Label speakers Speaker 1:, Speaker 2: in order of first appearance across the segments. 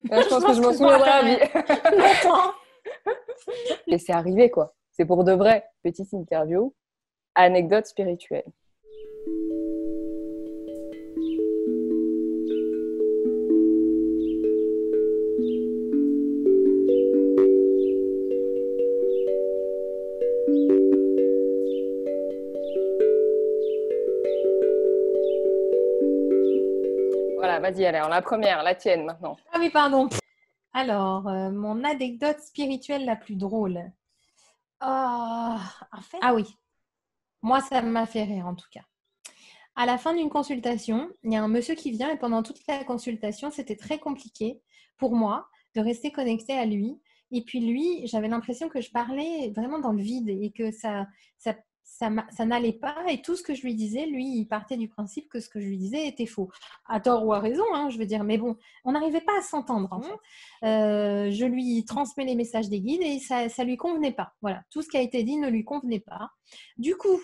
Speaker 1: Je pense que je m'en souviendrai à vie.
Speaker 2: Longtemps.
Speaker 1: Et c'est arrivé, quoi. C'est pour de vrai. Petite interview. Anecdote spirituelle. Voilà, vas-y, alors la première, la tienne maintenant.
Speaker 2: Ah oui, pardon. Alors, mon anecdote spirituelle la plus drôle. En fait, ah oui, moi, ça m'a fait rire en tout cas. À la fin d'une consultation, il y a un monsieur qui vient et pendant toute la consultation, c'était très compliqué pour moi de rester connectée à lui. Et puis lui, j'avais l'impression que je parlais vraiment dans le vide et que ça n'allait pas. Et tout ce que je lui disais, lui, il partait du principe que ce que je lui disais était faux. À tort ou à raison, hein, je veux dire. Mais bon, on n'arrivait pas à s'entendre en fait. Je lui transmets les messages des guides et ça ne lui convenait pas. Voilà, tout ce qui a été dit ne lui convenait pas. Du coup,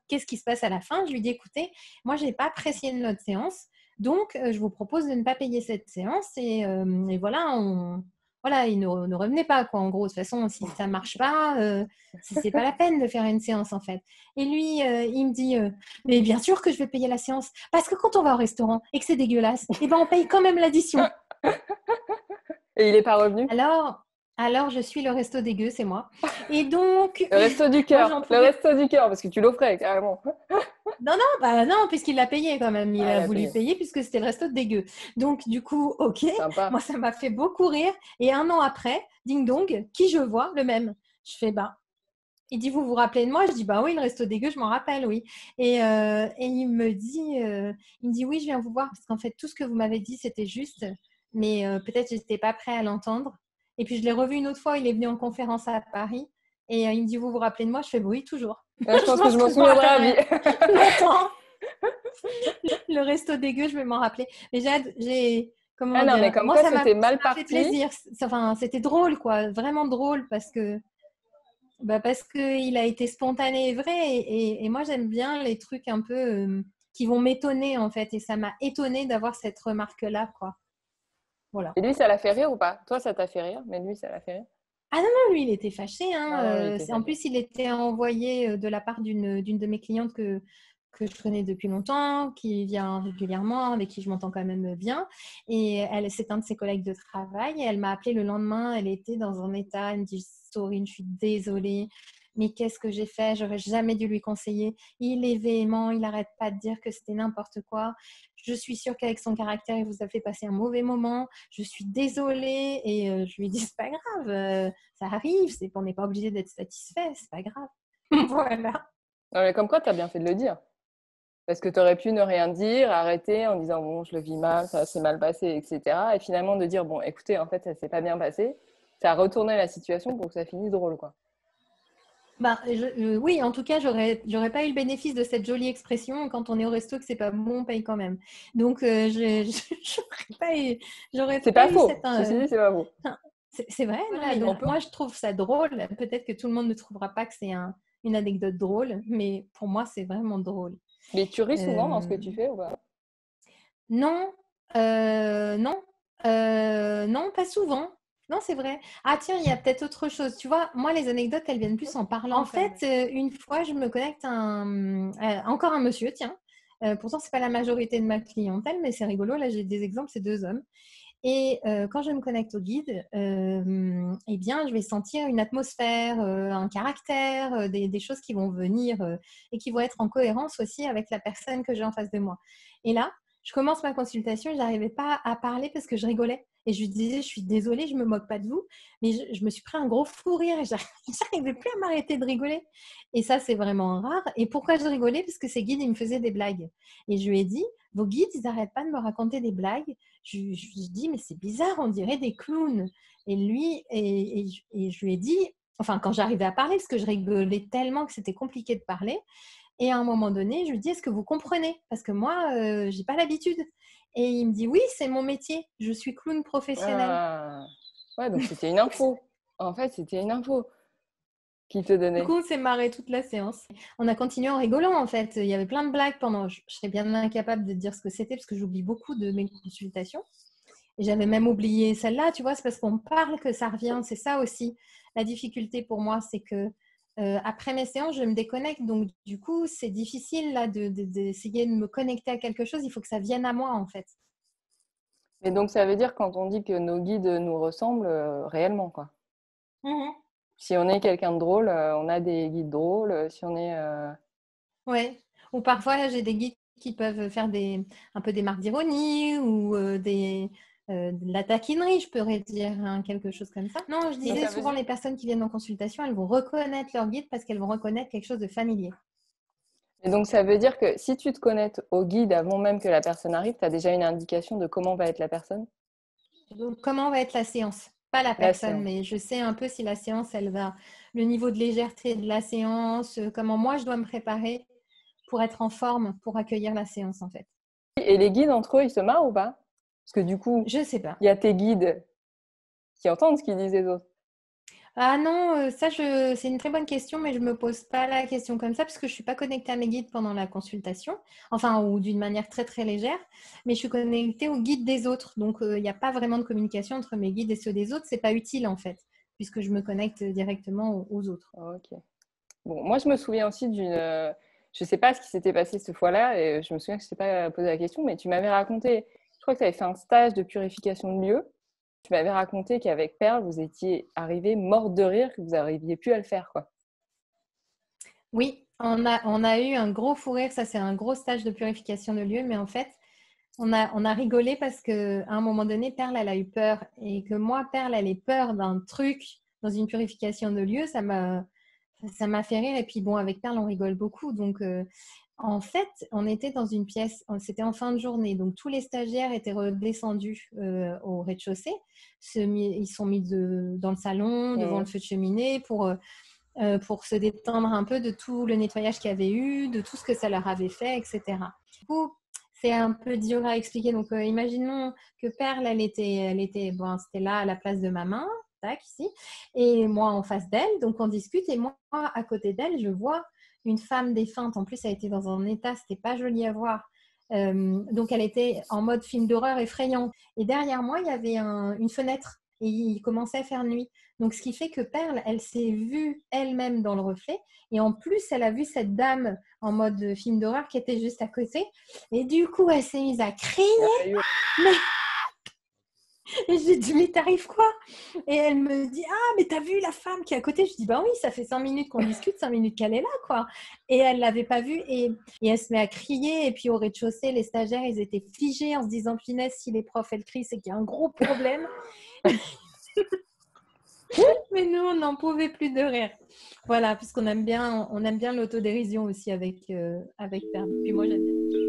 Speaker 2: qu'est-ce qui se passe à la fin? Je lui dis, écoutez, moi, je n'ai pas apprécié notre séance, donc je vous propose de ne pas payer cette séance et voilà, voilà, il ne revenait pas, quoi. En gros, de toute façon, si ça ne marche pas, c'est pas la peine de faire une séance, en fait. Et lui, il me dit, mais bien sûr que je vais payer la séance, parce que quand on va au restaurant et que c'est dégueulasse, eh ben, on paye quand même l'addition.
Speaker 1: Et il n'est pas revenu?
Speaker 2: Alors, je suis le resto dégueu, c'est moi. Et donc,
Speaker 1: Le resto du
Speaker 2: moi,
Speaker 1: cœur.
Speaker 2: j'en
Speaker 1: Le
Speaker 2: pouvais.
Speaker 1: resto du cœur, parce que tu l'offrais, carrément.
Speaker 2: Non, puisqu'il l'a payé quand même. Il
Speaker 1: Ah, il
Speaker 2: a
Speaker 1: a
Speaker 2: voulu
Speaker 1: payé.
Speaker 2: payer puisque c'était le resto de dégueu. Donc, du coup, ok.
Speaker 1: Sympa.
Speaker 2: Moi, ça m'a fait beaucoup rire. Et un an après, ding dong, qui je vois? Le même. Je fais, bah. Il dit, vous vous rappelez de moi? Je dis, bah oui, le resto dégueu, je m'en rappelle, oui. Et il me dit, oui, je viens vous voir parce qu'en fait, tout ce que vous m'avez dit, c'était juste. Mais peut-être que je n'étais pas prêt à l'entendre. Et puis, je l'ai revu une autre fois. Il est venu en conférence à Paris. Et il me dit, vous vous rappelez de moi? Je fais, bah oui, toujours.
Speaker 1: Je
Speaker 2: Je
Speaker 1: pense que je
Speaker 2: pense
Speaker 1: m'en
Speaker 2: que je m'en
Speaker 1: souviendrai à vie.
Speaker 2: rappellerai longtemps. Le resto dégueu, je vais m'en rappeler. Mais
Speaker 1: Ah
Speaker 2: comment
Speaker 1: non, mais
Speaker 2: dire,
Speaker 1: comme
Speaker 2: moi,
Speaker 1: quoi
Speaker 2: ça m'a
Speaker 1: c'était mal
Speaker 2: fait
Speaker 1: parti.
Speaker 2: plaisir. Enfin, c'était drôle, quoi. Vraiment drôle parce que il a été spontané et vrai. Et moi, j'aime bien les trucs un peu qui vont m'étonner, en fait. Et ça m'a étonné d'avoir cette remarque-là, quoi. Voilà.
Speaker 1: Et lui, ça l'a fait rire ou pas? Toi, ça t'a fait rire, mais lui, ça l'a fait rire.
Speaker 2: Ah non, lui, il était fâché, hein.
Speaker 1: Non, non, il était
Speaker 2: En
Speaker 1: fâché.
Speaker 2: plus, il était envoyé de la part d'une de mes clientes que je connais depuis longtemps, qui vient régulièrement, avec qui je m'entends quand même bien. Et c'est un de ses collègues de travail. Et elle m'a appelé le lendemain. Elle était dans un état. Elle me dit, Sorine, je suis désolée. Mais qu'est-ce que j'ai fait? J'aurais jamais dû lui conseiller. Il est véhément, il n'arrête pas de dire que c'était n'importe quoi. Je suis sûre qu'avec son caractère, il vous a fait passer un mauvais moment. Je suis désolée. Et je lui dis, c'est pas grave, ça arrive, on n'est pas obligé d'être satisfait, c'est pas grave. Voilà.
Speaker 1: Non, mais comme quoi, t'as bien fait de le dire. Parce que t'aurais pu ne rien dire, arrêter en disant bon, je le vis mal, ça s'est mal passé, etc. Et finalement de dire bon, écoutez, en fait, ça s'est pas bien passé. Ça a retourné la situation pour que ça finisse drôle, quoi.
Speaker 2: Bah, oui, en tout cas, j'aurais pas eu le bénéfice de cette jolie expression quand on est au resto que c'est pas bon, on paye quand même. Donc, j'aurais
Speaker 1: C'est pas
Speaker 2: pas eu
Speaker 1: faux. Ceci dit, c'est pas faux.
Speaker 2: c'est vrai, non,
Speaker 1: Voilà,
Speaker 2: mais
Speaker 1: donc
Speaker 2: moi je trouve ça drôle. Peut-être que tout le monde ne trouvera pas que c'est une anecdote drôle, mais pour moi, c'est vraiment drôle.
Speaker 1: mais tu ris souvent dans ce que
Speaker 2: Euh,
Speaker 1: tu fais ou pas?
Speaker 2: Non, non, non, pas souvent. Non, c'est vrai. Ah tiens, il y a peut-être autre chose. Tu vois, moi, les anecdotes, elles viennent plus en parlant. En fait, une fois, je me connecte encore un monsieur, tiens. Pourtant, c'est pas la majorité de ma clientèle, mais c'est rigolo. Là, j'ai des exemples, c'est deux hommes. Et quand je me connecte au guide, eh bien, je vais sentir une atmosphère, un caractère, des choses qui vont venir et qui vont être en cohérence aussi avec la personne que j'ai en face de moi. Et là, je commence ma consultation et je n'arrivais pas à parler parce que je rigolais. Et je lui disais, je suis désolée, je ne me moque pas de vous, mais je me suis pris un gros fou rire et j'arrivais plus à m'arrêter de rigoler. Et ça, c'est vraiment rare. Et pourquoi je rigolais? Parce que ces guides, ils me faisaient des blagues. Et je lui ai dit, vos guides, ils n'arrêtent pas de me raconter des blagues. Je dis, mais c'est bizarre, on dirait des clowns. Et lui, et je lui ai dit, enfin, quand j'arrivais à parler, parce que je rigolais tellement que c'était compliqué de parler, et à un moment donné, je lui dis, est-ce que vous comprenez? Parce que moi, je n'ai pas l'habitude. Et il me dit, oui, c'est mon métier, je suis clown professionnel.
Speaker 1: Ah. Ouais, donc c'était une info. En fait, c'était une info qu'il te
Speaker 2: Du
Speaker 1: donnait.
Speaker 2: coup, on s'est marré toute la séance. On a continué en rigolant, en fait. Il y avait plein de blagues pendant. Je serais bien incapable de dire ce que c'était parce que j'oublie beaucoup de mes consultations. Et j'avais même oublié celle-là, tu vois, c'est parce qu'on parle que ça revient. C'est ça aussi. La difficulté pour moi, c'est que après mes séances, je me déconnecte. Donc, du coup, c'est difficile là d'essayer de me connecter à quelque chose. Il faut que ça vienne à moi, en fait.
Speaker 1: Et donc, ça veut dire quand on dit que nos guides nous ressemblent réellement, quoi.
Speaker 2: Mhm.
Speaker 1: Si on est quelqu'un de drôle, on a des guides drôles. Si on est...
Speaker 2: Ouais. Ou parfois, j'ai des guides qui peuvent faire un peu des marques d'ironie ou de la taquinerie, je pourrais dire, hein, quelque chose comme ça. Non, je
Speaker 1: Donc,
Speaker 2: disais
Speaker 1: ça veut
Speaker 2: souvent,
Speaker 1: dire...
Speaker 2: les personnes qui viennent en consultation, elles vont reconnaître leur guide parce qu'elles vont reconnaître quelque chose de familier.
Speaker 1: Et donc, ça veut dire que si tu te connectes au guide avant même que la personne arrive, tu as déjà une indication de comment va être la personne?
Speaker 2: Donc, comment va être la séance? Pas la
Speaker 1: La
Speaker 2: personne,
Speaker 1: séance.
Speaker 2: mais je sais un peu si la séance, elle va, le niveau de légèreté de la séance, comment moi je dois me préparer pour être en forme pour accueillir la séance, en fait.
Speaker 1: Et les guides entre eux, ils se marrent ou pas? Parce que du coup,
Speaker 2: Je sais pas.
Speaker 1: il y a tes guides qui entendent ce qu'ils disent les autres.
Speaker 2: Ah non, c'est une très bonne question, mais je me pose pas la question comme ça parce que je suis pas connectée à mes guides pendant la consultation, enfin, ou d'une manière très très légère, mais je suis connectée aux guides des autres. Donc, il n'y a pas vraiment de communication entre mes guides et ceux des autres. C'est pas utile en fait, puisque je me connecte directement aux autres.
Speaker 1: Ok. Bon, moi, je me souviens aussi d'une... je sais pas ce qui s'était passé cette fois-là, et je me souviens que je t'ai pas posé la question, mais tu m'avais raconté, je crois que tu avais fait un stage de purification de lieux. Tu m'avais raconté qu'avec Perle, vous étiez arrivé morte de rire, que vous n'arriviez plus à le faire, quoi.
Speaker 2: Oui, on a eu un gros fou rire. Ça, c'est un gros stage de purification de lieux. Mais en fait, on a rigolé parce qu'à un moment donné, Perle, elle a eu peur. Et que moi, Perle, elle ait peur d'un truc dans une purification de lieux, ça m'a fait rire. Et puis, bon, avec Perle, on rigole beaucoup. Donc, en fait, on était dans une pièce, c'était en fin de journée. Donc, tous les stagiaires étaient redescendus au rez-de-chaussée. Ils sont mis dans le salon, devant le
Speaker 1: Mmh.
Speaker 2: feu de cheminée pour se détendre un peu de tout le nettoyage qu'il y avait eu, de tout ce que ça leur avait fait, etc. Du coup, c'est un peu dur à expliquer. Donc, imaginons que Perle, bon, c'était là à la place de ma main, tac, ici, et moi en face d'elle. Donc, on discute et moi, à côté d'elle, je vois une femme défunte. En plus, elle était dans un état, c'était pas joli à voir. Donc, elle était en mode film d'horreur effrayant. Et derrière moi, il y avait une fenêtre et il commençait à faire nuit. Donc, ce qui fait que Perle, elle s'est vue elle-même dans le reflet. Et en plus, elle a vu cette dame en mode film d'horreur qui était juste à côté. Et du coup, elle s'est mise à crier. Mais... Et je lui ai dit, mais t'arrives quoi? Et elle me dit, ah, mais t'as vu la femme qui est à côté? Je dis, bah oui, ça fait 5 minutes qu'on discute, 5 minutes qu'elle est là, quoi. Et elle l'avait pas vue. Et elle se met à crier. Et puis au rez-de-chaussée, les stagiaires, ils étaient figés en se disant, finesse, si les profs, elles crient, c'est qu'il y a un gros problème. Mais nous, on n'en pouvait plus de rire. Voilà, puisqu'on aime bien, on aime bien l'autodérision aussi avec Perle. Puis moi, j'aime bien.